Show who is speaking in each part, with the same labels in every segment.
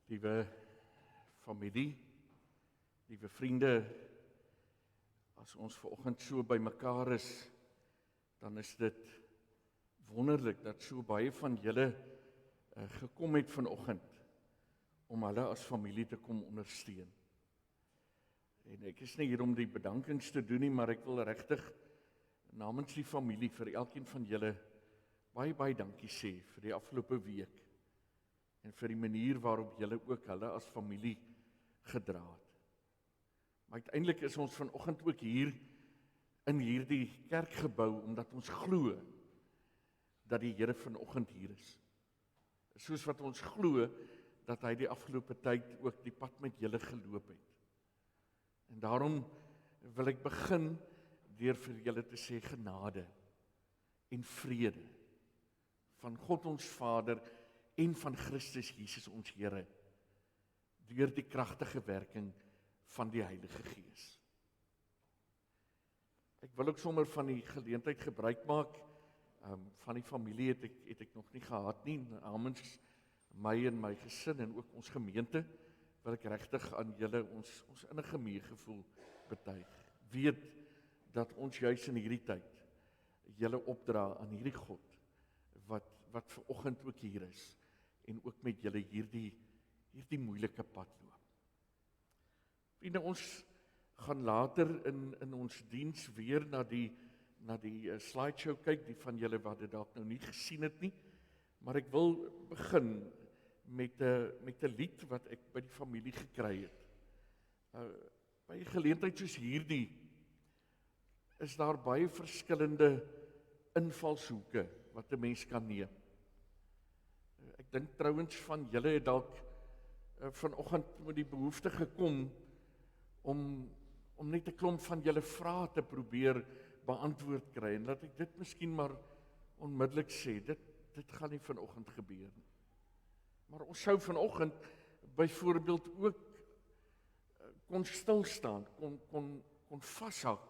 Speaker 1: Liewe familie, liewe vriende, as ons vanoggend so by mekaar is, dan is dit wonderlik dat so baie van julle gekom het vanoggend om hulle as familie te kom ondersteun. En ek is nie hier om die bedankings te doen nie, maar ek wil regtig namens die familie vir elkeen van julle baie dankie sê vir die afgelope week en vir die manier waarop julle ook hulle as familie gedra het. Maar uiteindelik is ons vanoggend ook hier in hierdie kerkgebou omdat ons glo dat die Here vanoggend hier is. Soos wat ons glo dat hy die afgelope tyd ook die pad met julle geloop het. En daarom wil ek begin deur vir julle te sê genade en vrede van God ons Vader en van Christus Jesus ons Here deur die kragtige werking van die Heilige Gees. Ek wil ook sommer van die geleentheid gebruik maak, van die familie het ek nog nie gehad nie, namens my en my gesin en ook ons gemeente, wil ek regtig aan julle ons innige meegevoel betuig. Weet dat ons juis in hierdie tyd julle opdra aan hierdie God, wat vanoggend ook hier is, en ook met julle hierdie moeilike pad loop. Vriende, ons gaan later in ons diens weer na die slideshow kyk, die van julle wat dit dalk nou nie gesien het nie, maar ek wil begin met 'n lied wat ek by die familie gekry het. By 'n geleentheid soos hierdie is daar baie verskillende invalshoeke wat 'n mens kan neem. Ek dink trouens van julle het dalk vanoggend met die behoefte gekom om net 'n klomp van julle vrae te probeer beantwoord kry, en laat ek dit miskien maar onmiddellik sê, dit gaan nie vanoggend gebeur nie. Maar ons sou vanoggend byvoorbeeld ook kon stil staan, kon vashak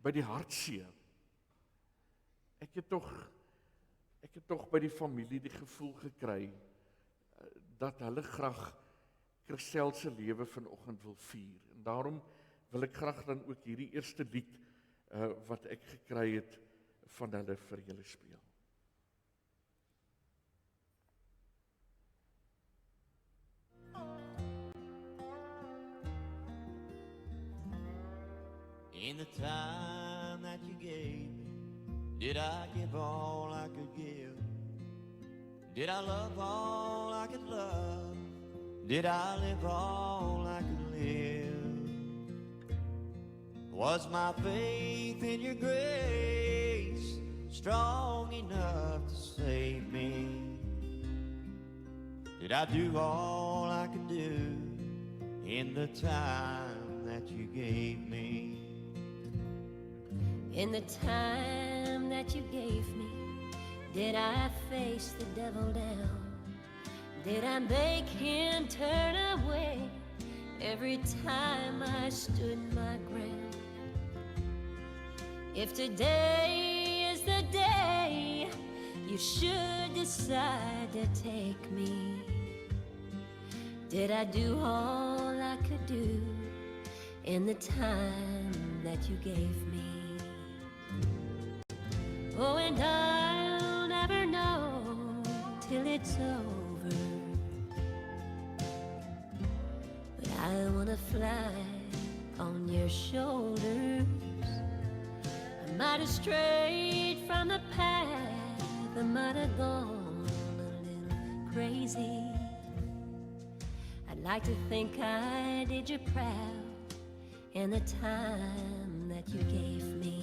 Speaker 1: by die hartseer. Ek het tog by die familie die gevoel gekry dat hulle graag Christel se lewe vanoggend wil vier. En daarom wil ek graag dan ook hierdie eerste lied wat ek gekry het van hulle vir julle speel.
Speaker 2: In the time that you gave me, did I give all I could give? Did I love all I could love? Did I live all I could live? Was my faith in your grace strong enough to save me? Did I do all I could do in the time that you gave me?
Speaker 3: In the time that you gave me, did I face the devil down? Did I make him turn away every time I stood my ground? If today is the day you should decide to take me, did I do all I could do in the time that you gave me? Oh, and I'll never know till it's over, but I wanna fly on your shoulders. I might have strayed from the path, I might have gone a little crazy. I'd like to think I did you proud in the time that you gave me.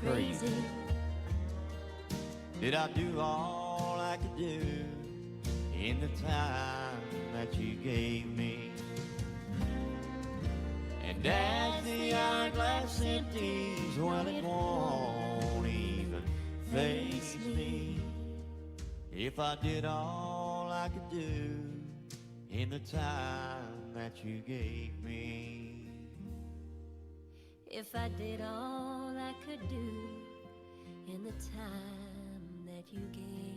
Speaker 3: crazy.
Speaker 2: Did I do all I could do in the time that you gave me? And as the hourglass empties, well, it won't even face me. If I did all I could do in the time that you gave me.
Speaker 3: If I did all I could do in the time that you gave me.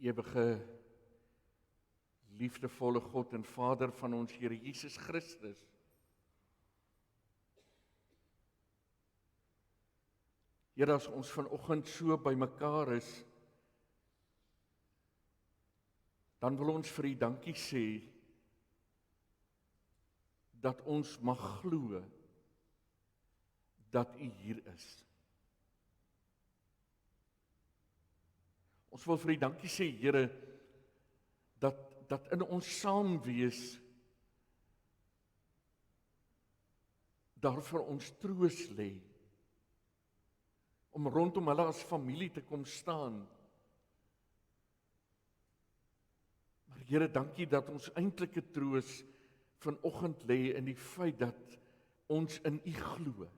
Speaker 1: Ewige, liefdevolle God en Vader van ons Here Jesus Christus. Here, as ons vanoggend so bymekaar is, dan wil ons vir U dankie sê dat ons mag glo dat U hier is. Ons wil vir U dankie sê, Here, dat in ons saam wees daar vir ons troos lê, om rondom hulle as familie te kom staan. Maar Here, dankie dat ons eintlike troos vanoggend lê in die feit dat ons in U glo.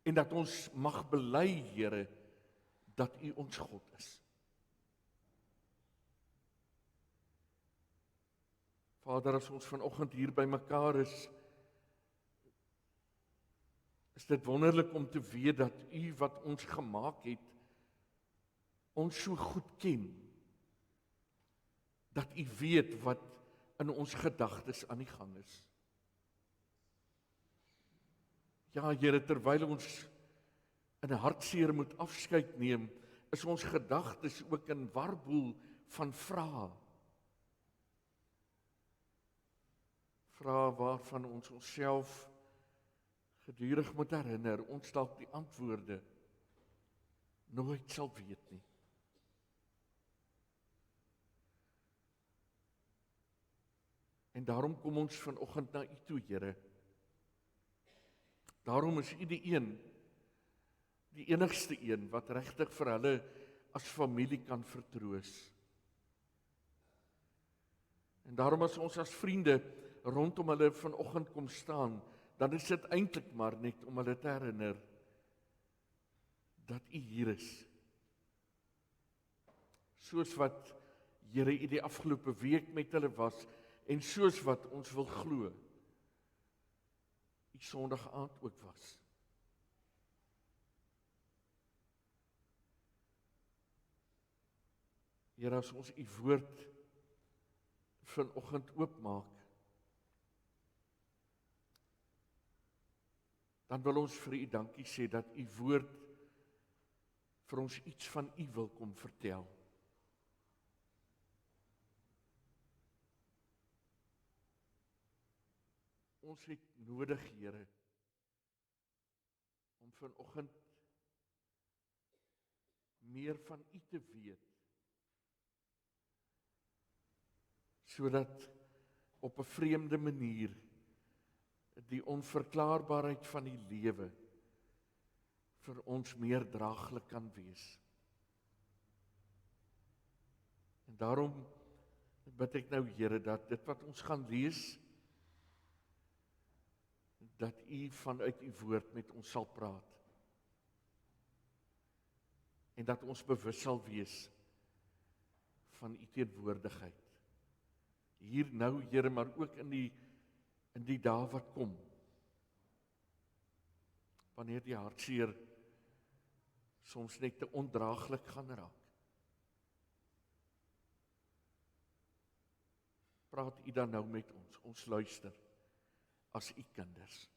Speaker 1: En dat ons mag bely, Here, dat U ons God is. Vader, as ons vanoggend hier by mekaar is dit wonderlik om te weet dat U wat ons gemaak het, ons so goed ken, dat U weet wat in ons gedagtes aan die gang is. Ja, Here, terwyl ons in hartseer moet afskeid neem, is ons gedagtes ook in warboel van vrae. Vrae waarvan ons onsself gedurig moet herinner, ons dalk die antwoorde nooit sal weet nie. En daarom kom ons vanoggend na U toe, Here. Daarom is U die enigste een wat regtig vir hulle as familie kan vertroos. En daarom as ons as vriende rondom hulle vanoggend kom staan, dan is dit eintlik maar net om hulle te herinner dat U hier is. Soos wat, Here, U die afgelope week met hulle was, en soos wat ons wil glo, U Sondag aand ook was. Here, as ons U woord vanoggend oopmaak, dan wil ons vir U dankie sê dat U woord vir ons iets van U wil kom vertel. Ons het nodig, Here, om vanoggend meer van U te weet, sodat op 'n vreemde manier die onverklaarbaarheid van die lewe vir ons meer draaglik kan wees. En daarom bid ek nou, Here, dat dit wat ons gaan lees, dat U vanuit U woord met ons sal praat. En dat ons bewus sal wees van U teenwoordigheid. Hier nou, Here, maar ook in die dae wat kom. Wanneer die hartseer soms net te ondraaglik gaan raak. Praat U dan nou met ons. Ons luister as U kinders.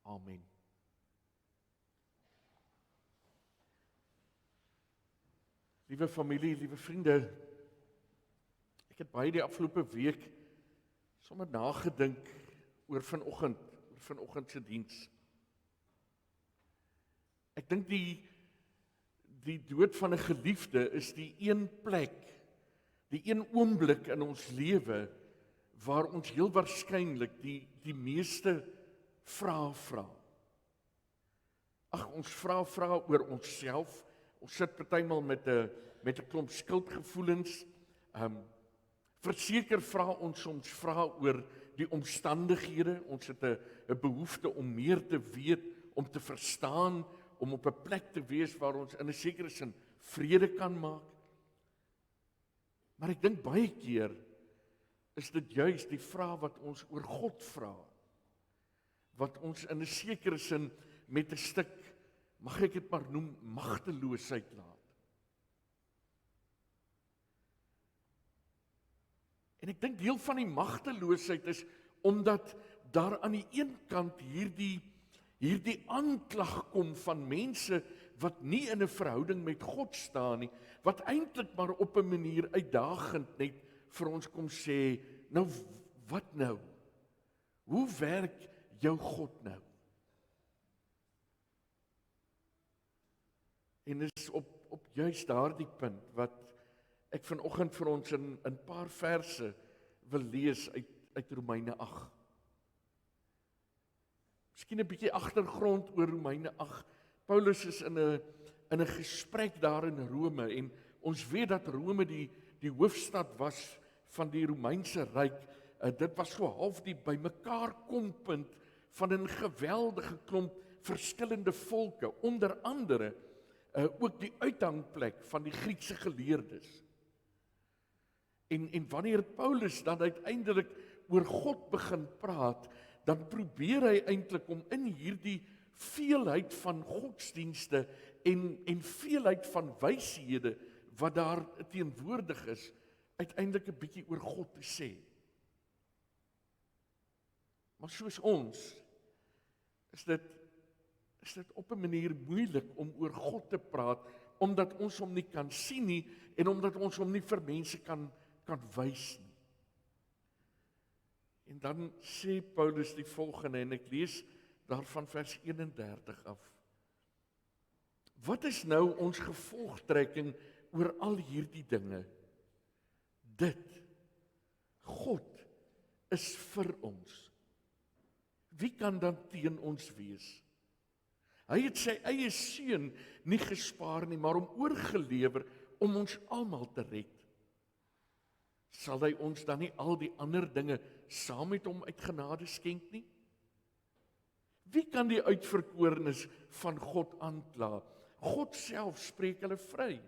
Speaker 1: Amen. Liewe familie, liewe vriende, Ek het baie die afgelope week sommer nagedink oor vanoggend se diens. Ek dink die dood van 'n geliefde is die een plek, die een oomblik in ons lewe waar ons heel waarskynlik die meeste vrae vra. Ag, ons vra oor onsself. Ons sit partymal met 'n klomp skuldgevoelens. Verseker vra ons soms vra oor die omstandighede. Ons het 'n behoefte om meer te weet, om te verstaan, om op 'n plek te wees waar ons in 'n sekere sin vrede kan maak. Maar ek dink baie keer is dit juis die vraag wat ons oor God vra, wat ons in 'n sekere sin met 'n stuk, mag ek dit maar noem, magteloosheid laat. En ek dink deel van die magteloosheid is omdat daar aan die een kant hierdie aanklag kom van mense wat nie in 'n verhouding met God staan nie, wat eintlik maar op 'n manier uitdagend net vir ons kom sê, nou wat nou? Hoe werk jou God nou? En is op juist daardie punt wat ek vanoggend vir ons in 'n paar verse wil lees uit Romeine 8. Miskien 'n bietjie agtergrond oor Romeine 8. Paulus is in 'n gesprek daar in Rome en ons weet dat Rome die hoofstad was van die Romeinse ryk. Dit was so half die bymekaar kompunt van 'n geweldige klomp verskillende volke, onder andere ook die uithangplek van die Griekse geleerdes. En wanneer Paulus dan uiteindelik oor God begin praat, dan probeer hy eintlik om in hierdie veelheid van godsdienste en veelheid van wyshede wat daar teenwoordig is, uiteindelik 'n bietjie oor God te sê. Maar soos ons, is dit op 'n manier moeilik om oor God te praat, omdat ons hom nie kan sien nie, en omdat ons hom nie vir mense kan wys nie. En dan sê Paulus die volgende, en ek lees daarvan vers 31 af. Wat is nou ons gevolgtrekking oor al hierdie dinge? Dit, God is vir ons. Wie kan dan teen ons wees? Hy het sy eie seun nie gespaar nie, maar hom oorgelewer om ons almal te red. Sal hy ons dan nie al die ander dinge saam met hom uit genade skenk nie? Wie kan die uitverkorenes van God aankla? God self spreek hulle vry.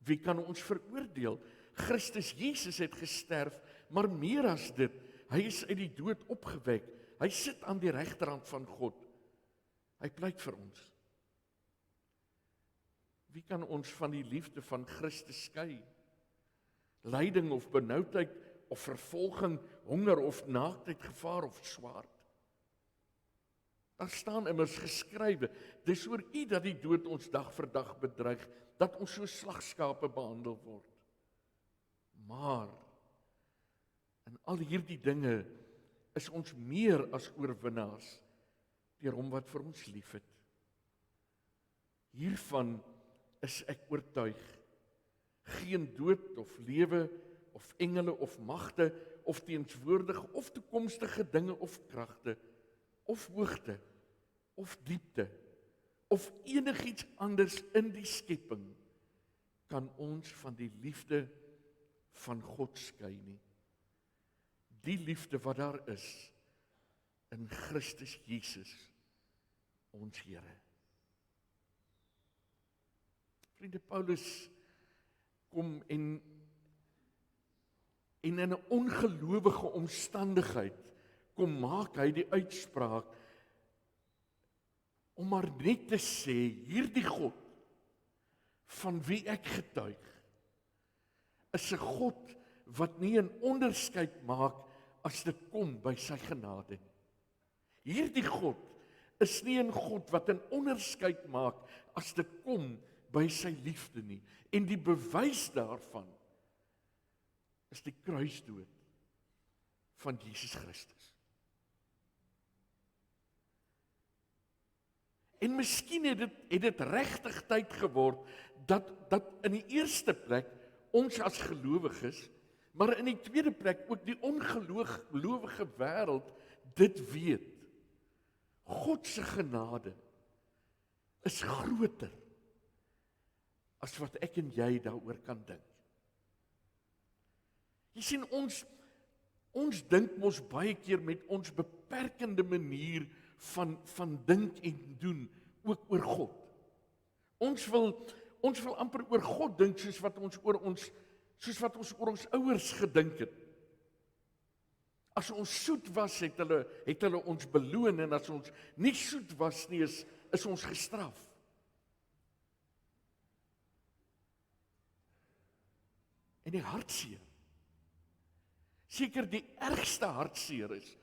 Speaker 1: Wie kan ons veroordeel? Christus Jesus het gesterf, maar meer as dit, hy is uit die dood opgewek. Hy sit aan die regterhand van God. Hy pleit vir ons. Wie kan ons van die liefde van Christus skei? Lyding of benoudheid of vervolging, honger of naaktheid, gevaar of swaard. Daar staan immers geskrywe, dis oor U dat die dood ons dag vir dag bedreig, dat ons so slagskape behandel word. Maar in al hierdie dinge is ons meer as oorwinnaars deur hom wat vir ons liefhet. Hiervan is ek oortuig. Geen dood of lewe of engele of magte of teenswoordige of toekomstige dinge of kragte of hoogte of diepte of enigiets anders in die skepping kan ons van die liefde van God skei nie. Die liefde wat daar is in Christus Jesus, ons Here. Vriende, Paulus kom en in 'n ongelowige omstandigheid kom maak hy die uitspraak om maar net te sê, hierdie God van wie ek getuig is 'n God wat nie 'n onderskeid maak as dit kom by sy genade nie. Hierdie God is nie 'n God wat 'n onderskeid maak as dit kom by sy liefde nie. En die bewys daarvan is die kruisdood van Jesus Christus. En miskien het dit regtig tyd geword, dat in die eerste plek, ons as gelowiges, maar in die tweede plek ook die ongelowige wêreld, dit weet. God se genade is groter, as wat ek en jy daaroor kan dink. Jy sien, ons dink mos baie keer met ons beperkende manier van dink en doen, ook oor God. Ons wil amper oor God dink soos wat ons oor ons ouers gedink het. As ons soet was, het hulle ons beloon, en as ons nie soet was nie, is ons gestraf. En die hartseer, seker die ergste hartseer is,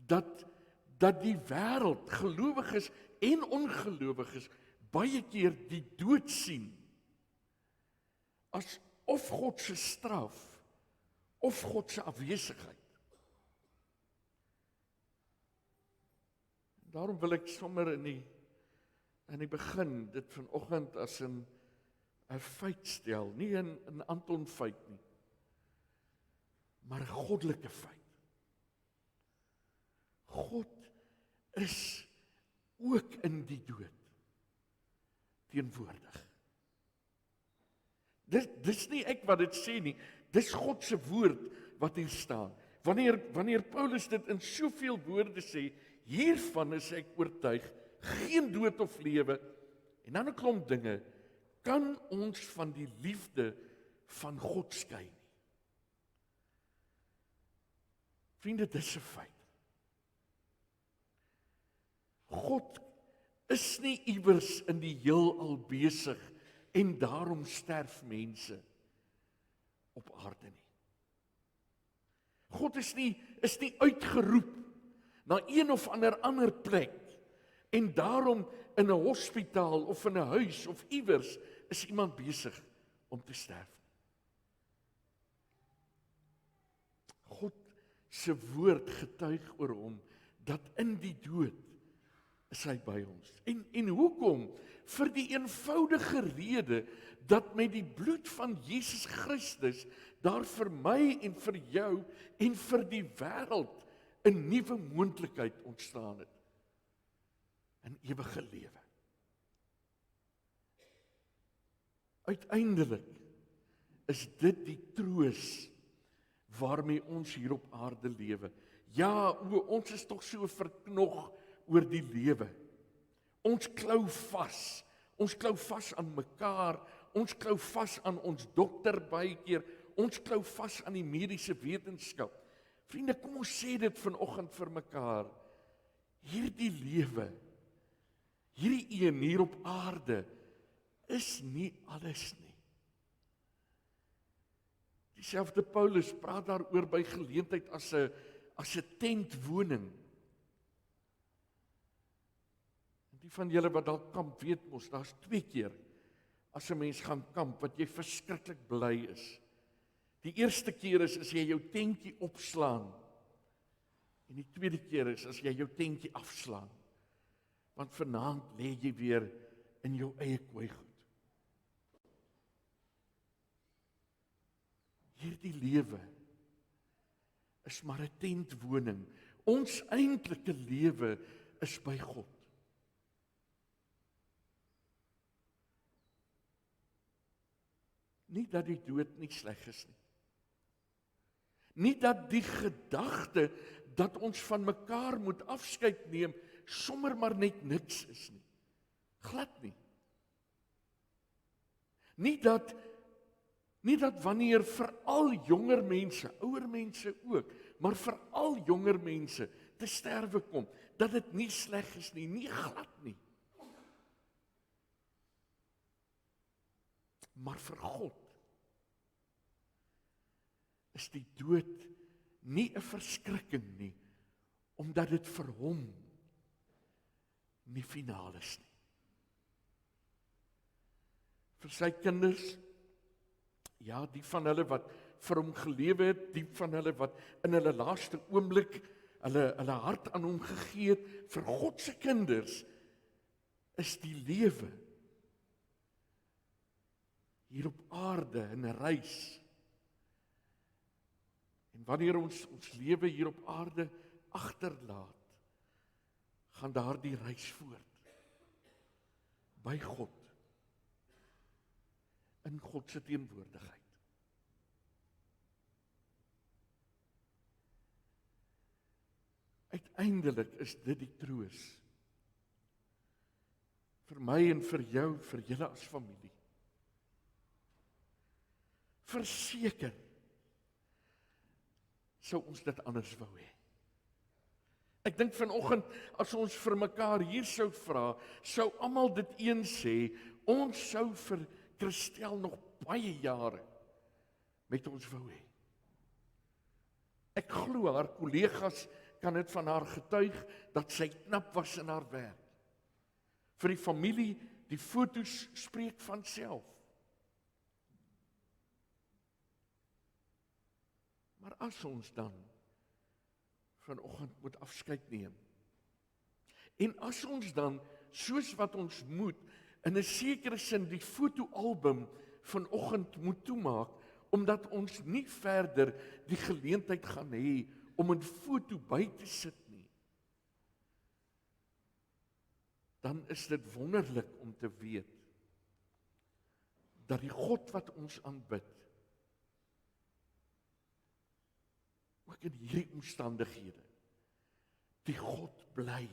Speaker 1: dat die wêreld, gelowiges en ongelowiges, baie keer die dood sien, as of God se straf, of God se afwesigheid. Daarom wil ek sommer in die begin, dit vanoggend as 'n feit stel, nie 'n Anton feit nie, maar 'n goddelike feit. God is ook in die dood teenwoordig. Dis nie ek wat dit sê nie, dis God se woord wat hier staan. Wanneer Paulus dit in soveel woorde sê, hiervan is ek oortuig, geen dood of lewe, en dan 'n klomp dinge, kan ons van die liefde van God skei nie. Vriende, dis 'n feit. God is nie iewers in die heelal besig, en daarom sterf mense op aarde nie. God is nie uitgeroep na een of ander plek, en daarom in 'n hospitaal of in 'n huis of iewers is iemand besig om te sterf. God se woord getuig oor hom, dat in die dood is hy by ons. En hoekom? Vir die eenvoudige rede, dat met die bloed van Jesus Christus, daar vir my en vir jou en vir die wêreld 'n nuwe moontlikheid ontstaan het. 'n ewige lewe. Uiteindelik is dit die troos waarmee ons hier op aarde lewe. Ja, ons is tog so verknog oor die lewe. Ons klou vas aan mekaar, ons klou vas aan ons dokter baie keer, ons klou vas aan die mediese wetenskap. Vriende, kom ons sê dit vanoggend vir mekaar, hierdie lewe, hierdie een hier op aarde, is nie alles nie. Dieselfde Paulus praat daaroor by geleentheid as 'n tentwoning. Die van julle wat dalk kamp weet mos, daar's 2 keer as 'n mens gaan kamp wat jy verskriklik bly is. Die eerste keer is as jy jou tentjie opslaan, en die tweede keer is as jy jou tentjie afslaan, want vanaand lê jy weer in jou eie kooigoed. Hierdie lewe is maar 'n tentwoning. Ons eintlike lewe is by God. Nie dat die dood nie sleg is nie. Nie dat die gedagte dat ons van mekaar moet afskeid neem, sommer maar net niks is nie. Glad nie. Nie dat wanneer veral jonger mense, ouer mense ook, maar veral jonger mense te sterwe kom, dat dit nie sleg is nie, nie glad nie. Maar vir God is die dood nie 'n verskrikking nie, omdat dit vir hom nie finaal is nie. Vir sy kinders, Ja, die van hulle wat vir hom gelewe het, die van hulle wat in hulle laaste oomblik hulle hart aan hom gegee het, vir God se kinders is die lewe hier op aarde 'n reis. En wanneer ons lewe hier op aarde agterlaat, gaan daardie reis voort by God, in God se teenwoordigheid. Uiteindelik is dit die troos vir my en vir jou, vir julle as familie. Verseker sou ons dit anders wou hê. Ek dink vanoggend as ons vir mekaar hier sou vra, sou almal dit eens sê, ons sou vir Christel nog baie jare met ons wou hê. Ek glo haar kollegas kan dit van haar getuig dat sy knap was in haar werk. Vir die familie, die foto's spreek van self. Maar as ons dan vanoggend moet afskeid neem, en as ons dan, soos wat ons moet, in 'n sekere sin die fotoalbum vanoggend moet toemaak, omdat ons nie verder die geleentheid gaan hê om 'n foto by te sit nie, dan is dit wonderlik om te weet dat die God wat ons aanbid, ook in hierdie omstandighede, die God bly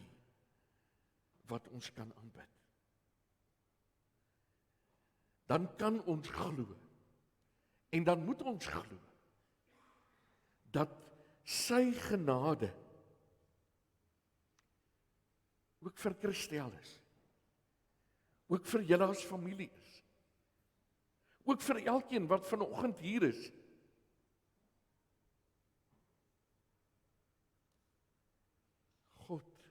Speaker 1: wat ons kan aanbid. Dan kan ons glo, en dan moet ons glo, dat sy genade ook vir Christel is, ook vir julle as familie is, ook vir elkeen wat vanoggend hier is. God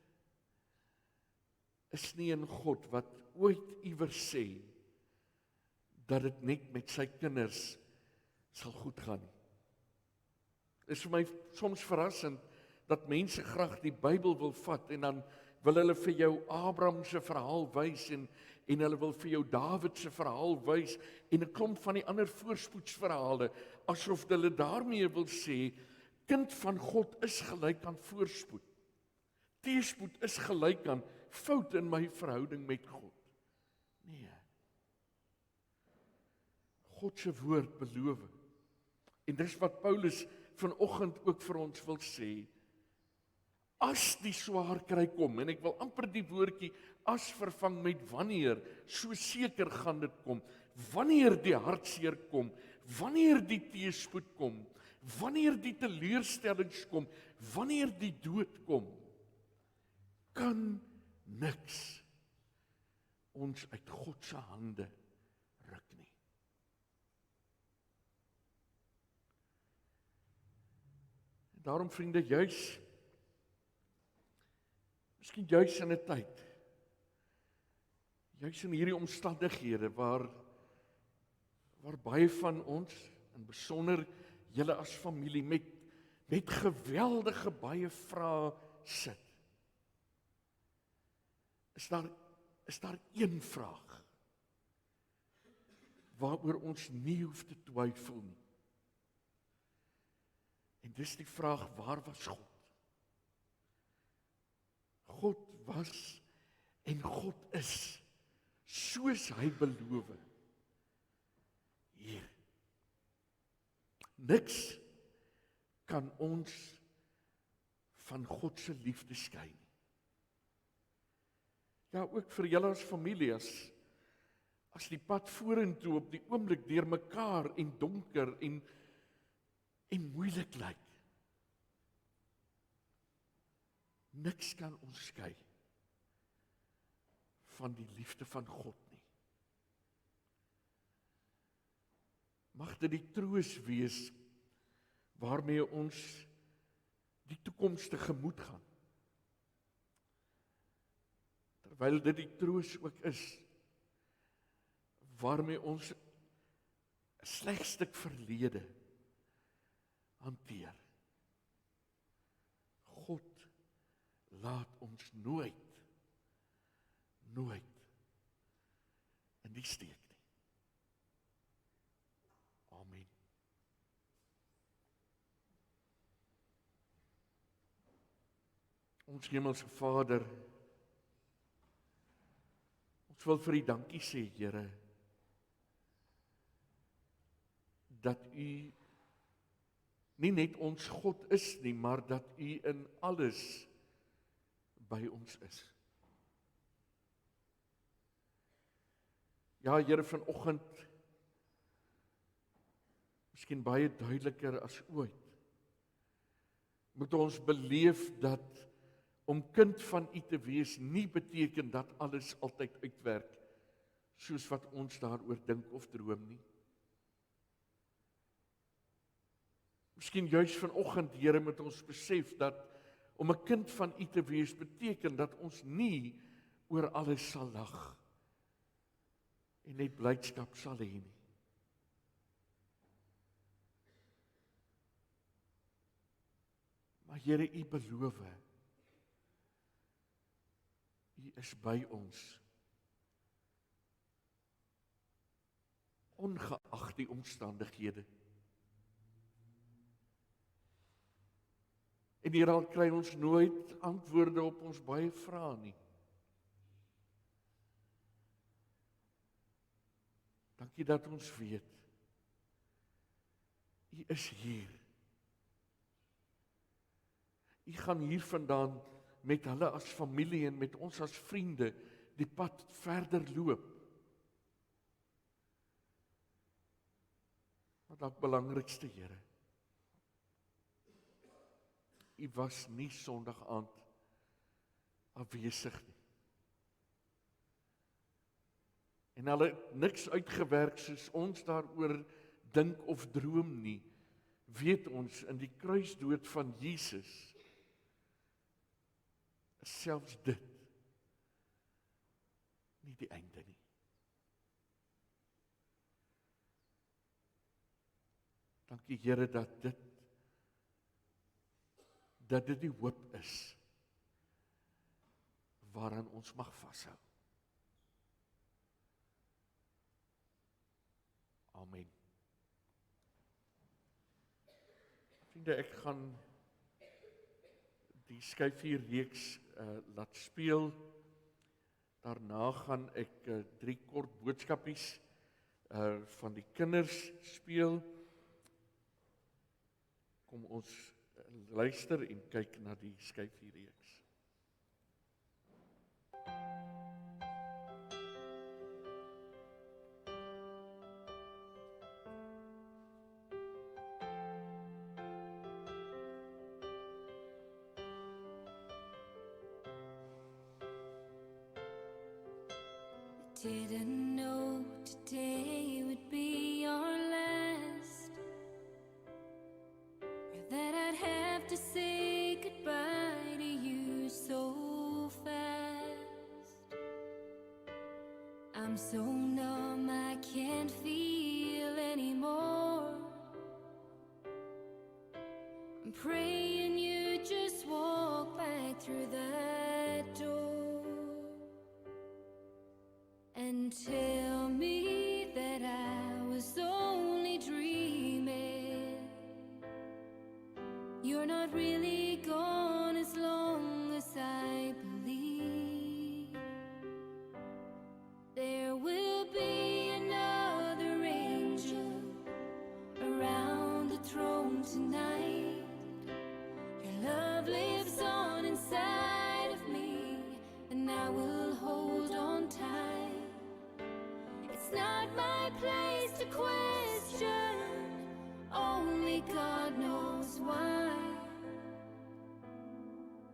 Speaker 1: is nie 'n God wat ooit iewers sê dat dit net met sy kinders sal goed gaan nie. Dit is vir my soms verrassend dat mense graag die Bybel wil vat en dan wil hulle vir jou Abraham se verhaal wys en hulle wil vir jou Dawid se verhaal wys en 'n klomp van die ander voorspoedsverhale, asof hulle daarmee wil sê, kind van God is gelyk aan voorspoed. Teëspoed is gelyk aan fout in my verhouding met God. Nee. God se woord beloof. En dis wat Paulus vanoggend ook vir ons wil sê. As die swaar kry kom, en ek wil amper die woordjie as vervang met wanneer, so seker gaan dit kom. Wanneer die hartseer kom, wanneer die teëspoed kom, wanneer die teleurstellings kom, wanneer die dood kom, kan niks ons uit God se hande ruk nie. En daarom vriende, miskien juis in 'n tyd, juis in hierdie omstandighede waar baie van ons, in besonder julle as familie, met geweldige baie vrae sit, is daar een vraag waaroor ons nie hoef te twyfel nie. En dis die vraag, waar was God? God was en God is, soos hy beloof, hier. Niks kan ons van God se liefde skei nie. Ja, ook vir julle as familie, as die pad vorentoe op die oomblik deur mekaar en donker en moeilik lyk. Niks kan ons skei van die liefde van God nie. Mag dit die troos wees waarmee ons die toekoms tegemoet gaan. Terwyl dit die troos ook is waarmee ons 'n sleg stuk verlede hanteer. God laat ons nooit in die steek nie. Amen. Ons hemelse Vader, ons wil vir U dankie sê, Here, dat U nie net ons God is nie, maar dat U in alles by ons is. Ja, Here, vanoggend, miskien baie duideliker as ooit, moet ons beleef dat om kind van U te wees nie beteken dat alles altyd uitwerk soos wat ons daaroor dink of droom nie. Miskien juis vanoggend, Here, moet ons besef dat om 'n kind van U te wees beteken dat ons nie oor alles sal lag en net blydskap sal hê nie. Maar Here, U beloof, U is by ons, ongeag die omstandighede. En hier al kry ons nooit antwoorde op ons baie vrae nie. Dankie dat ons weet, U is hier. U gaan hier vandaan met hulle as familie en met ons as vriende die pad verder loop. Maar dalk belangrikste, Here, U was nie Sondag aand afwesig nie. En hulle het niks uitgewerk soos ons daaroor dink of droom nie. Weet ons, in die kruisdood van Jesus is selfs dit nie die einde nie. Dankie, Here, dat dit die hoop is waaraan ons mag vashou. Amen. Vriende, ek gaan die Skyfierreeks laat speel. Daarna gaan ek 3 kort boodskapies van die kinders speel. Kom ons luister en kyk na die Skyfierreeks.
Speaker 3: Didn't know today would be our last, or that I'd have to say goodbye to you so fast. I'm so numb I can't feel anymore. I'm praying you just walk back through that door and tell me that I was only dreaming. You're not really gone as long as I believe. There will be another angel around the throne tonight. Your love lives on inside of me, and I will hold on tight. It's not my place to question, only God knows why.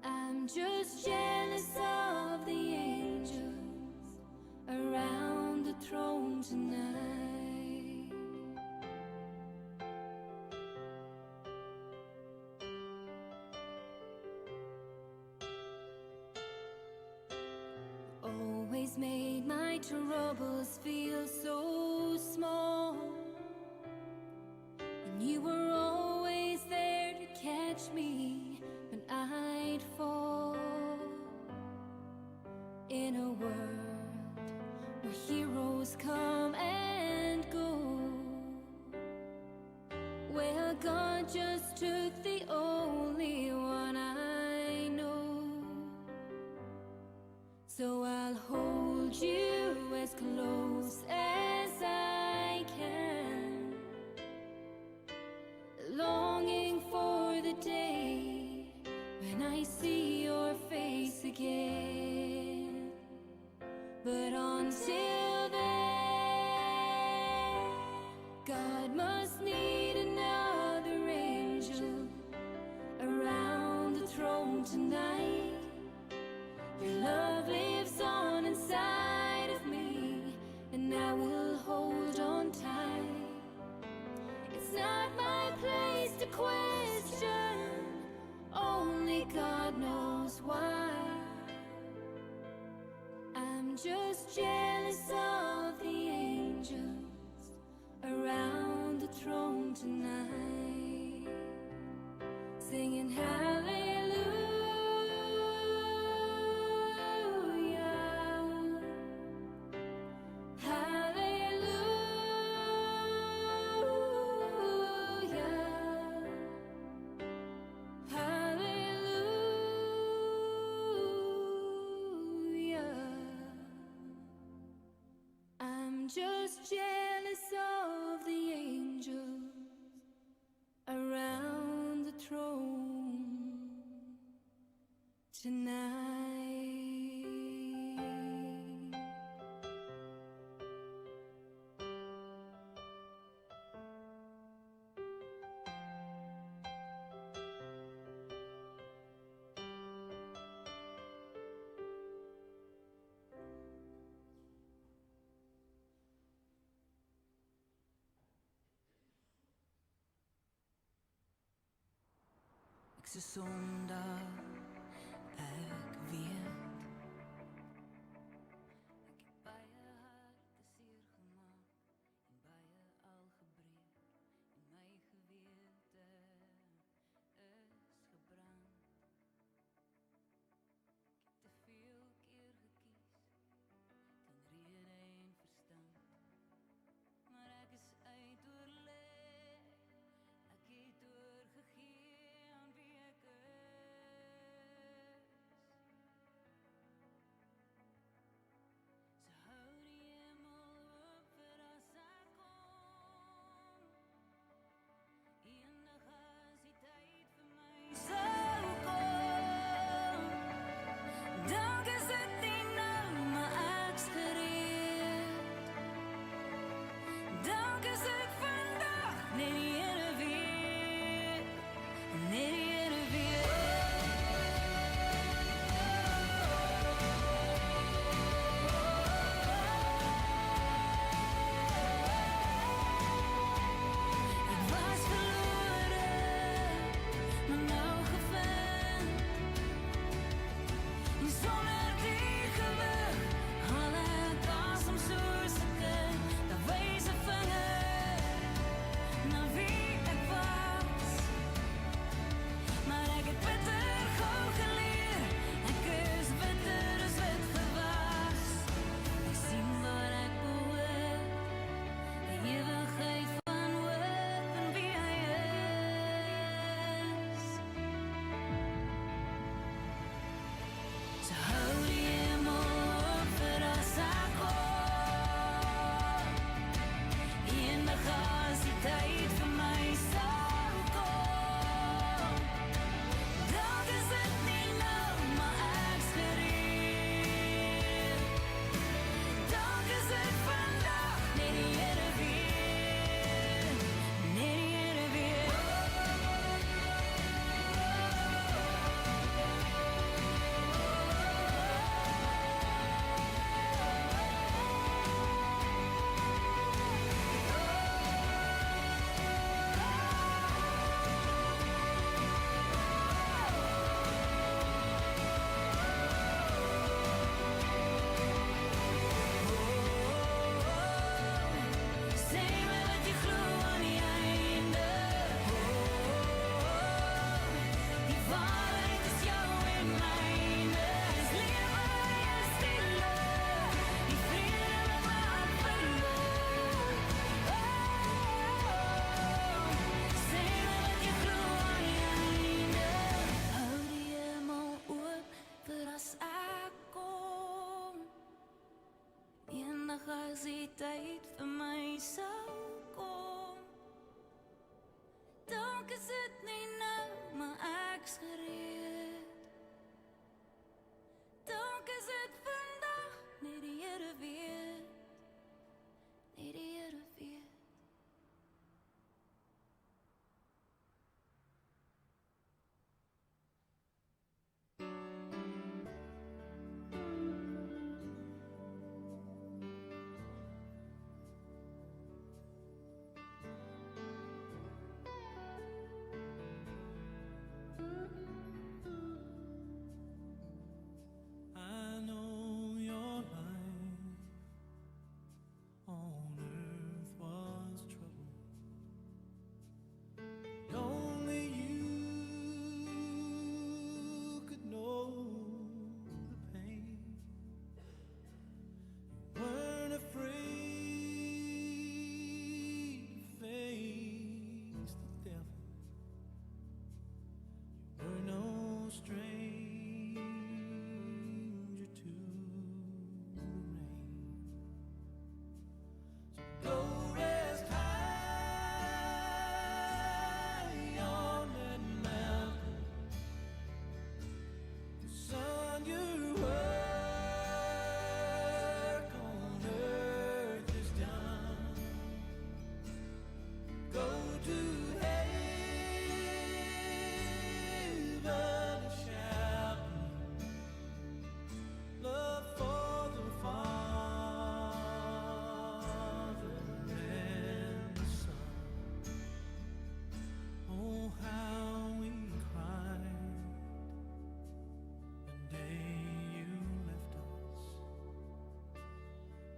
Speaker 3: I'm just jealous of the angels around the throne tonight. Always made my troubles feel so small. You were always there to catch me when I'd fall. In a world where heroes come and go, well, God just took the only one I know. So I'll hold you as close as I can, longing for the day when I see your face again. But until then, God must need another angel around the throne tonight. Your love lives on inside of me, and I will hold on tight. It's not my place to question, only God knows why. I'm just jealous of the angels around the throne tonight, singing hallelujah, hallelujah, hallelujah. I'm just jealous of the angels around the throne tonight.
Speaker 4: Ek se sondag, ek weet. Ek het baie harte seer gemaak en baie al gebreek en my gewete is gebrand. Ek het te veel keer gekies teen rede en verstand, maar ek is uit oorleg. Ek het oorgegee aan wie ek is. niks gereed. Dank is dit vandag, net die Here weet. Net die Here weet.
Speaker 5: I know your life on earth was trouble. Only you could know the pain. You weren't afraid to face the devil. You were no stranger to the rain. So go rest high on that mountain. The sun, your work on earth is done. Go to heaven shouting, love for the Father and the Son. Oh, how we cried the day you left us.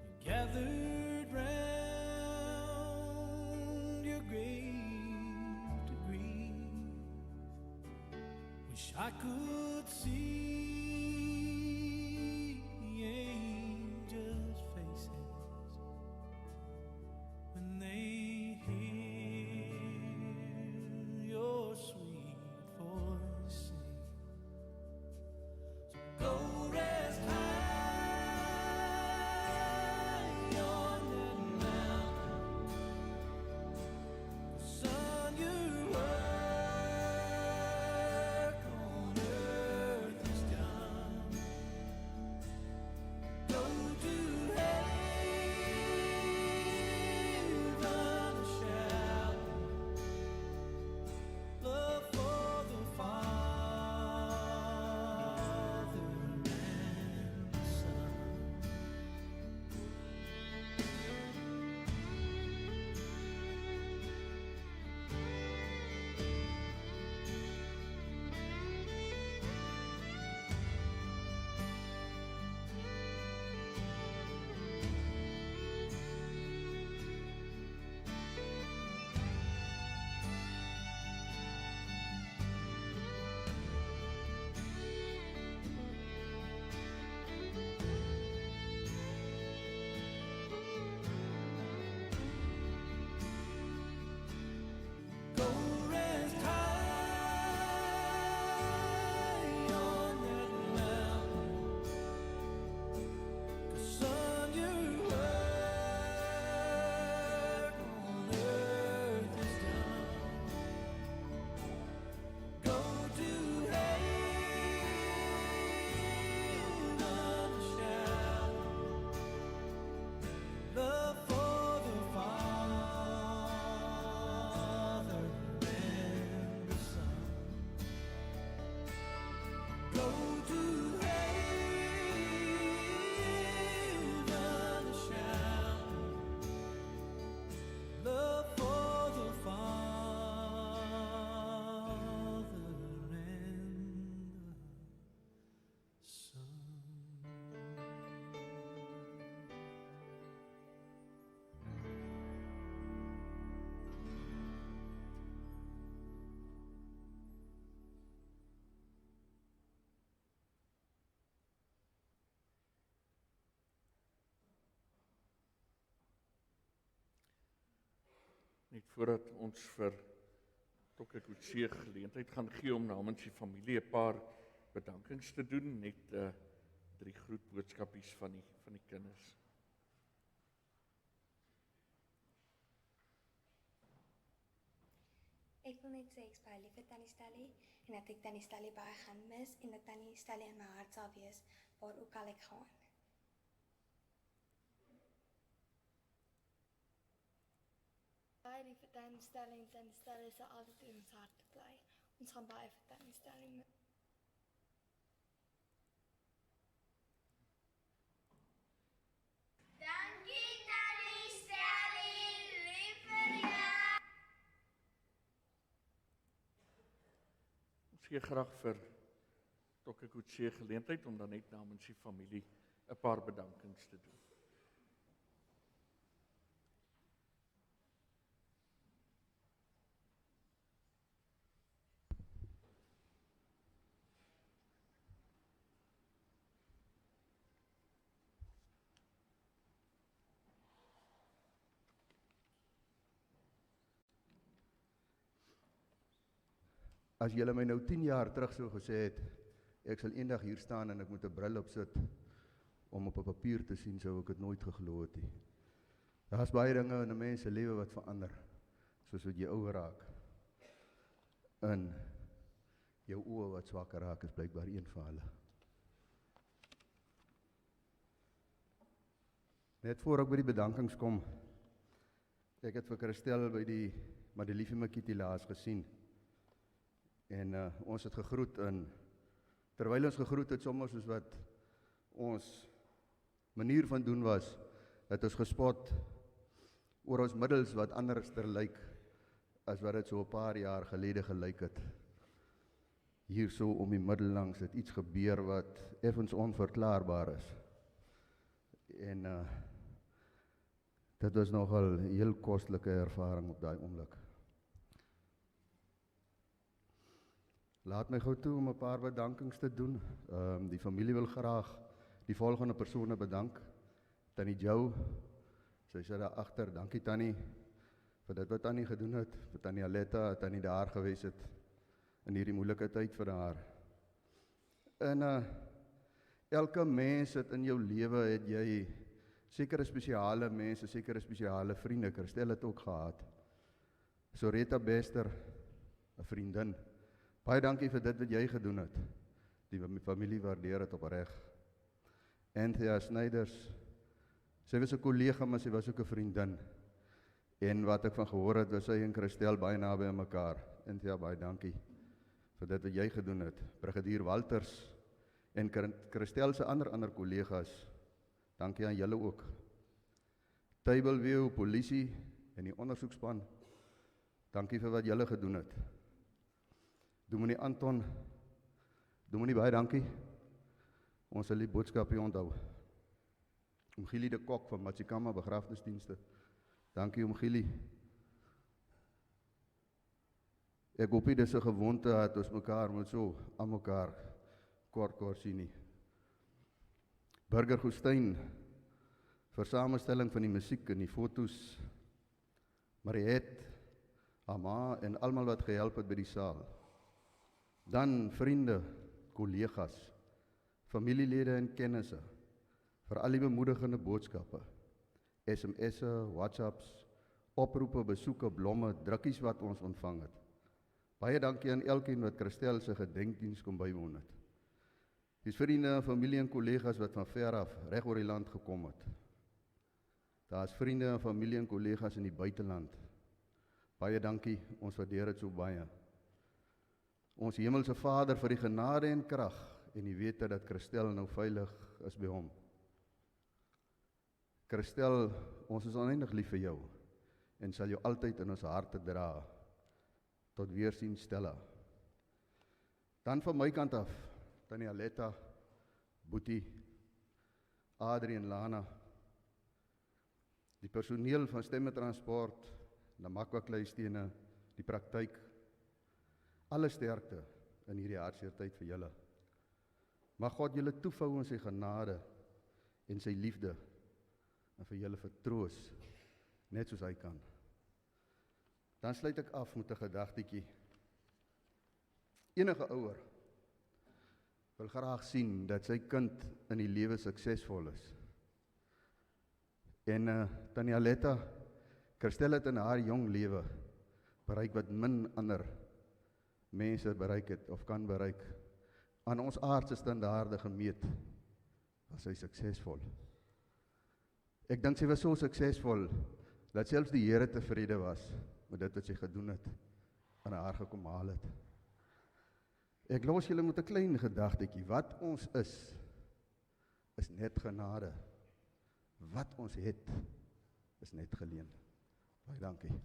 Speaker 5: We gathered round your grave to grieve. Wish I could see the angels' faces when they hear your sweet voice sing. So go rest high on that mountain. The sun, your work on earth is done. Go to heaven shout, love for the Father and the Son. Go rest high on that mountain. 'Cause son, your work on earth is done. Go to heaven shout, love for the Father and the Son. Go to heaven shout, love for the Father and the Son.
Speaker 1: Net voordat ons vir Dr. Kutse geleentheid gaan gee om namens die familie 'n paar bedankings te doen, net 3 groetboodskapies van die kinders.
Speaker 6: Ek wil net sê ek's baie lief vir Tannie Stelly en dat ek Tannie Stelly baie gaan mis en dat Tannie Stelly in my hart sal wees waar ook al ek gaan. Baie lief vir Tannie Stelly en Tannie Stelly sal altyd in ons hart bly. Ons gaan baie vir Tannie Stelly mis.
Speaker 7: Dankie Tannie Stelly, lief vir jou.
Speaker 1: Ons gee graag vir Dr. Kutse geleentheid om dan net namens die familie 'n paar bedankings te doen.
Speaker 8: As julle my nou 10 jaar terug so gesê het, ek sal eendag hier staan en ek moet 'n bril opsit om op 'n papier te sien, sou ek dit nooit geglo het nie. Daar's baie dinge in 'n mens se lewe wat verander, soos wat jy ouer raak. En jou oë wat swakker raak is blykbaar een van hulle. Net voor ek by die bedankings kom, ek het vir Christel by die Madeliefie laas gesien. En ons het gegroet en terwyl ons gegroet het, soms soos wat ons manier van doen was, het ons gespot oor ons middels wat anderster lyk as wat dit so 'n paar jaar gelede gelyk het. Hier so om die middel langs het iets gebeur wat effens onverklaarbaar is. En dit was nogal 'n heel kostelike ervaring op daai oomblik. Laat my gou toe om 'n paar bedankings te doen. Die familie wil graag die volgende persone bedank. Tannie Jo, sy sit daar agter. Dankie Tannie vir dit wat Tannie gedoen het. Vir Tannie Aletta, Tannie daar gewees het in hierdie moeilike tyd vir haar. En elke mens het in jou lewe het jy sekere spesiale mense, sekere spesiale vriende. Christel het ook gehad. Soretta Bester, 'n vriendin. Baie dankie vir dit wat jy gedoen het. Die familie waardeer het opreg. Anthea Snyders, sy was 'n kollega, maar sy was ook 'n vriendin. En wat ek van gehoor het, was sy en Christel baie naby aan mekaar. Anthea, baie dankie vir dit wat jy gedoen het. Brigadier Walters en Christel se ander kollegas, dankie aan julle ook. Tableview, polisie en die ondersoekspan, dankie vir wat julle gedoen het. Dominee Anton, Dominee baie dankie. Ons sal die boodskap hier onthou. Oom Gili de Kok van Matsikama Begrafnisdienste. Dankie Oom Gili. Ek hoop nie dis 'n gewoonte dat ons mekaar moet so aan mekaar kort sien nie. Burger Goestein vir samestelling van die musiek en die fotos. Mariette, Ama en almal wat gehelp het by die saal. Dan vriende, kollegas, familielede en kennisse, vir al die bemoedigende boodskappe, SMS'e, WhatsApps, oproepe, besoeke, blomme, drukkies wat ons ontvang het. Baie dankie aan elkeen wat Christel se gedenkdiens kom bywoon het. Dis vriende, familie en kollegas wat van ver af reg oor die land gekom het. Daar's vriende en familie en kollegas in die buiteland. Baie dankie, ons waardeer dit so baie. Ons hemelse Vader vir die genade en krag en die wete dat Christel nou veilig is by hom. Christel, ons is oneindig lief vir jou en sal jou altyd in ons harte dra. Tot weersien Stella. Dan van my kant af, Tannie Aletta, Boetie, Adrie en Lana, die personeel van Stemmetransport, Namakwa Kleistene, die praktyk, alle sterkte in hierdie hartseer tyd vir julle. Mag God julle toevou in sy genade en sy liefde en vir julle vertroos, net soos hy kan. Dan sluit ek af met 'n gedagtetjie. Enige ouer wil graag sien dat sy kind in die lewe suksesvol is. En Tannie Aletta, Christel het in haar jong lewe bereik wat min ander mense bereik het of kan bereik, aan ons aardse standaarde gemeet, was sy suksesvol. Ek dink sy was so suksesvol, dat selfs die Here tevrede was met dit wat sy gedoen het, en haar gekom haal het. Ek los julle met 'n klein gedagtetjie, wat ons is net genade. Wat ons het, is net geleen. Baie dankie.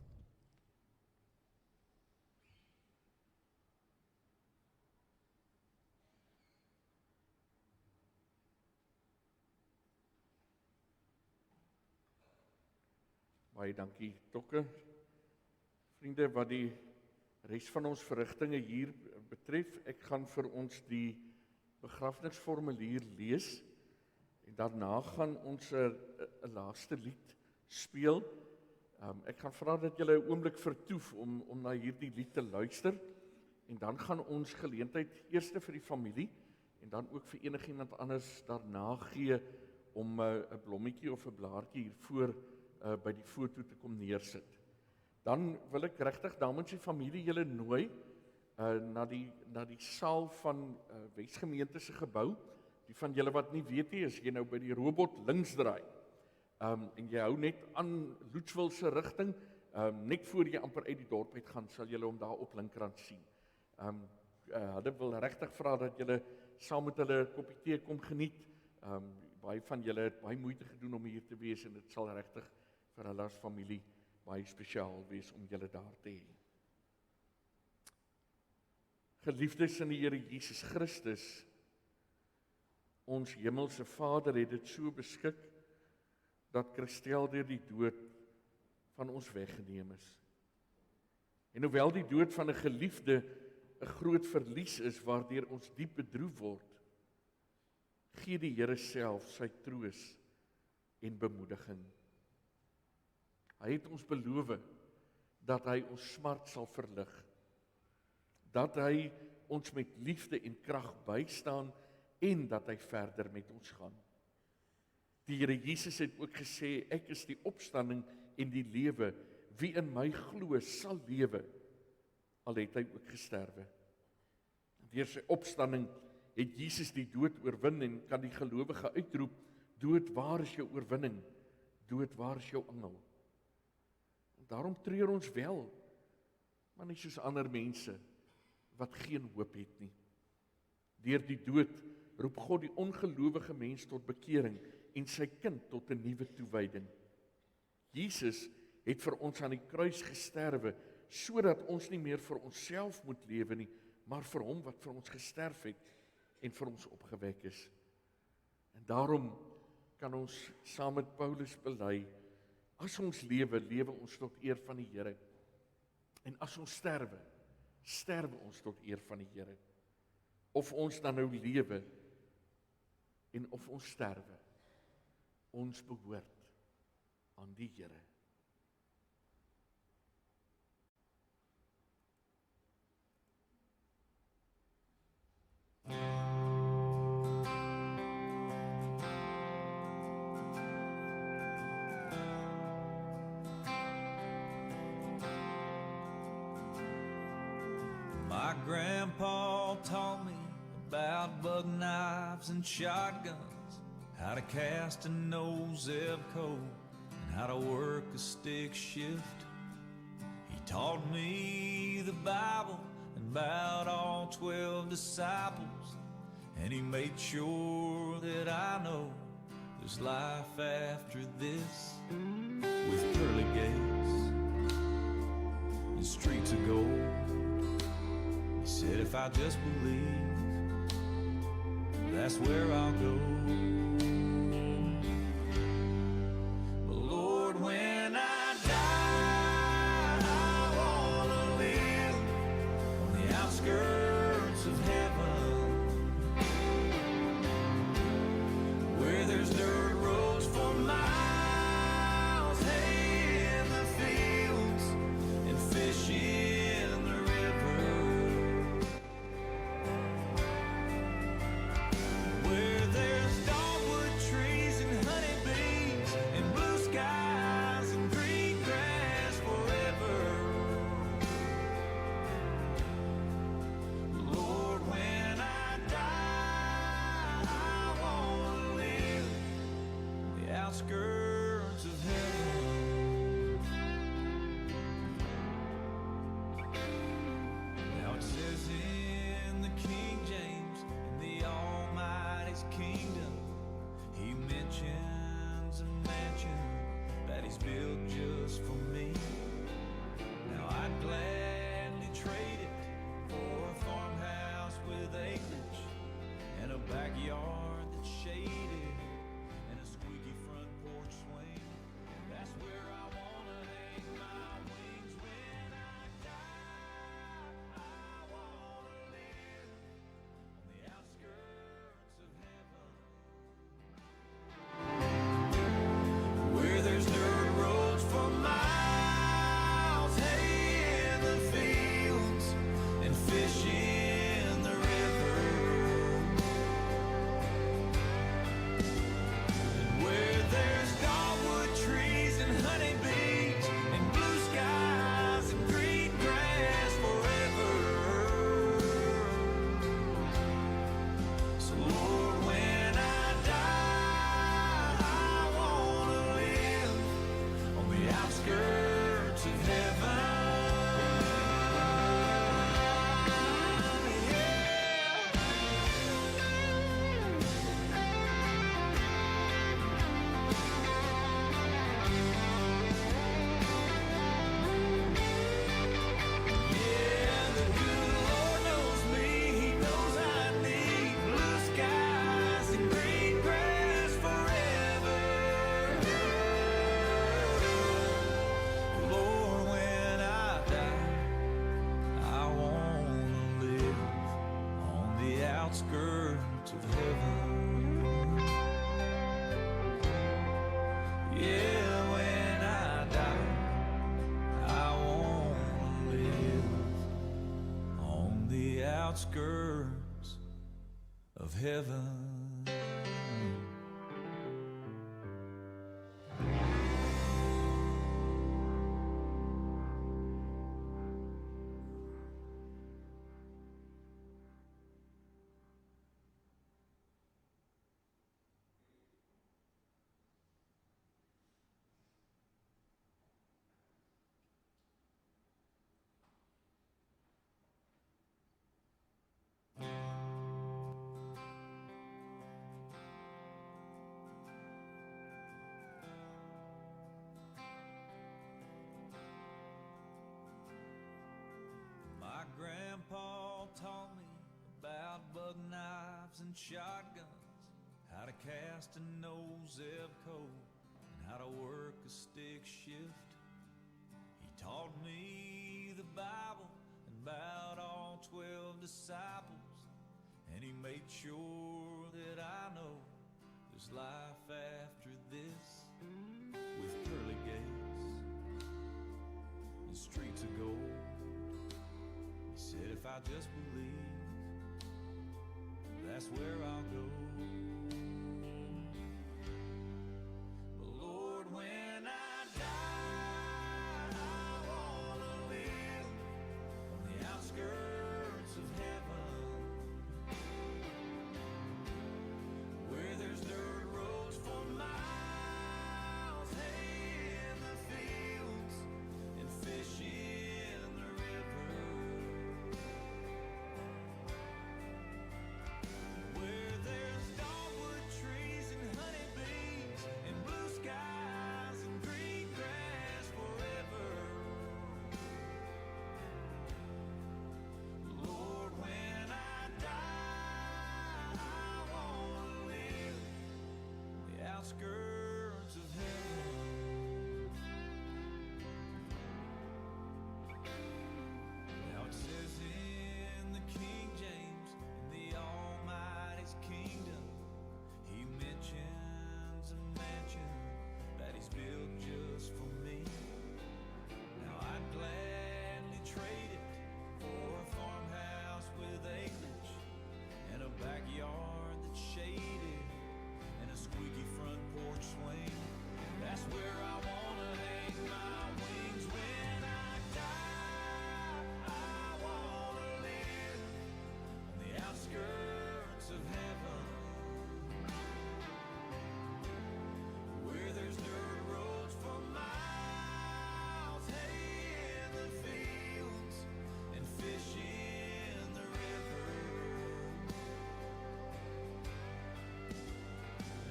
Speaker 1: Baie dankie, Tokke. Vriende, wat die res van ons verrigtinge hier betref, ek gaan vir ons die begrafnisformulier lees en daarna gaan ons 'n laaste lied speel. Ek gaan vra dat julle 'n oomblik vertoef om na hierdie lied te luister en dan gaan ons geleentheid eers vir die familie en dan ook vir enigiemand anders daarna gee om 'n blommetjie of 'n blaartjie hier voor by die foto te kom neersit. Dan wil ek regtig dames en familie julle nooi na die saal van Wesgemeente se gebou. Die van julle wat nie weet nie, as jy nou by die robot links draai en jy hou net aan Loetswil se rigting, net voor jy amper uit die dorp uit gaan, sal julle hom daar op linkerkant sien. Hulle wil regtig vra dat julle saam met hulle 'n koppie tee kom geniet. Baie van julle het baie moeite gedoen om hier te wees en dit sal regtig vir hulle as familie baie spesiaal wees om julle daar te hê. Geliefdes in die Here Jesus Christus, ons hemelse Vader het dit so beskik dat Christel deur die dood van ons weggeneem is. En hoewel die dood van 'n geliefde 'n groot verlies is waardeur ons diep bedroef word, gee die Here self sy troos en bemoediging. Hy het ons beloof dat hy ons smart sal verlig, dat hy ons met liefde en krag bystaan en dat hy verder met ons gaan. Die Here Jesus het ook gesê, ek is die opstanding en die lewe, wie in my glo sal lewe, al het hy ook gesterwe. Deur sy opstanding het Jesus die dood oorwin en kan die gelowige uitroep, dood, waar is jou oorwinning? Dood, waar is jou engel? En daarom treur ons wel, maar nie soos ander mense wat geen hoop het nie. Deur die dood roep God die ongelowige mens tot bekering en sy kind tot 'n nuwe toewyding. Jesus het vir ons aan die kruis gesterwe, sodat ons nie meer vir onsself moet lewe nie, maar vir hom wat vir ons gesterf het en vir ons opgewek is. En daarom kan ons saam met Paulus bely, as ons lewe, lewe ons tot eer van die Here. En as ons sterwe, sterwe ons tot eer van die Here. Of ons dan nou lewe en of ons sterwe, ons behoort aan die Here.
Speaker 5: My grandpa taught me about buck knives and shotguns, how to cast a no-zip code, and how to work a stick shift. He taught me the Bible and about all 12 disciples, and he made sure that I know there's life after this, with pearly gates and streets of gold. He said if I just believe, that's where I'll go. But Lord, when I die, I wanna live on the outskirts of heaven, where there's dirt roads for miles, hay in the fields, and fish in the river, where there's dogwood outskirts of heaven. My grandpa taught me about buck knives and shotguns, how to cast a no-zip code, and how to work a stick shift. He taught me the Bible and about all 12 disciples, and he made sure that I know there's life after this, with pearly gates and streets of gold. He said if I just believe, that's where I'll go. But Lord, when I die, I wanna live on the outskirts of heaven, where there's dirt roads for miles, hay in the fields, and fish in the river, where there's dogwood trees and honeybees and blue skies and green grass forever. Lord, when I die, I wanna live on the outskirts of heaven. Now it says in the King James, in the Almighty's kingdom, he mentions a mansion that he's built just for me. Now I'd gladly trade it for a farmhouse with acreage and a backyard that's shaded and a squeaky front porch swing. That's where I wanna hang my wings when I die. I wanna live on the outskirts of heaven, where there's dirt roads for miles, hay in the fields, and fish in the river,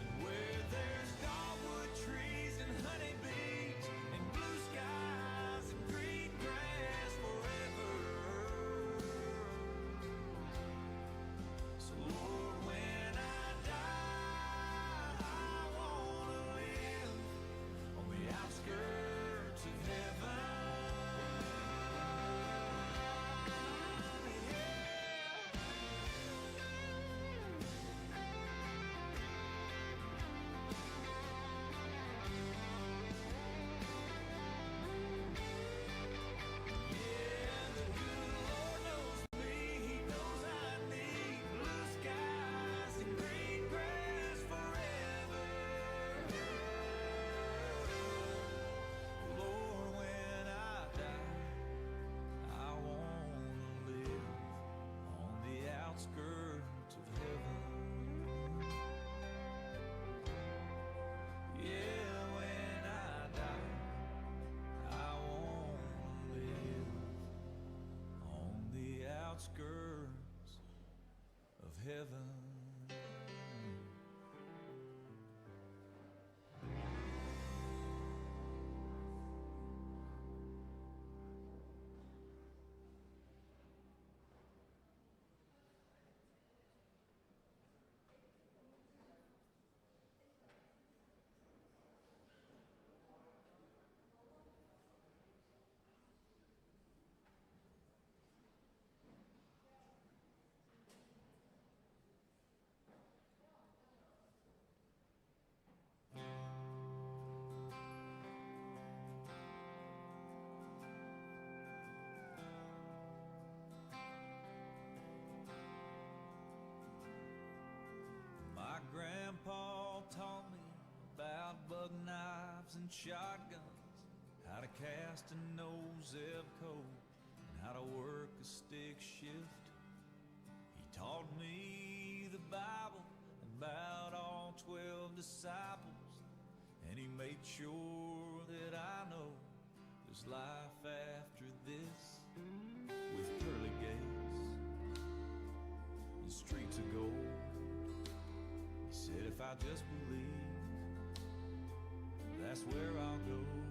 Speaker 5: and where there's dogwood trees and honeybees and blue skies and green grass forever. So Lord, when I die, I wanna live on the outskirts of heaven. Yeah, the good Lord knows me, he knows I need blue skies and green grass forever. Lord, when I die, I wanna live on the outskirts of heaven. Yeah, when I die, I wanna live on the outskirts of heaven. shotguns, how to cast a no-zip code, and how to work a stick shift. He taught me the Bible about all 12 disciples, and he made sure that I know there's life after this, with pearly gates and streets of gold. He said if I just believe, that's where I'll go.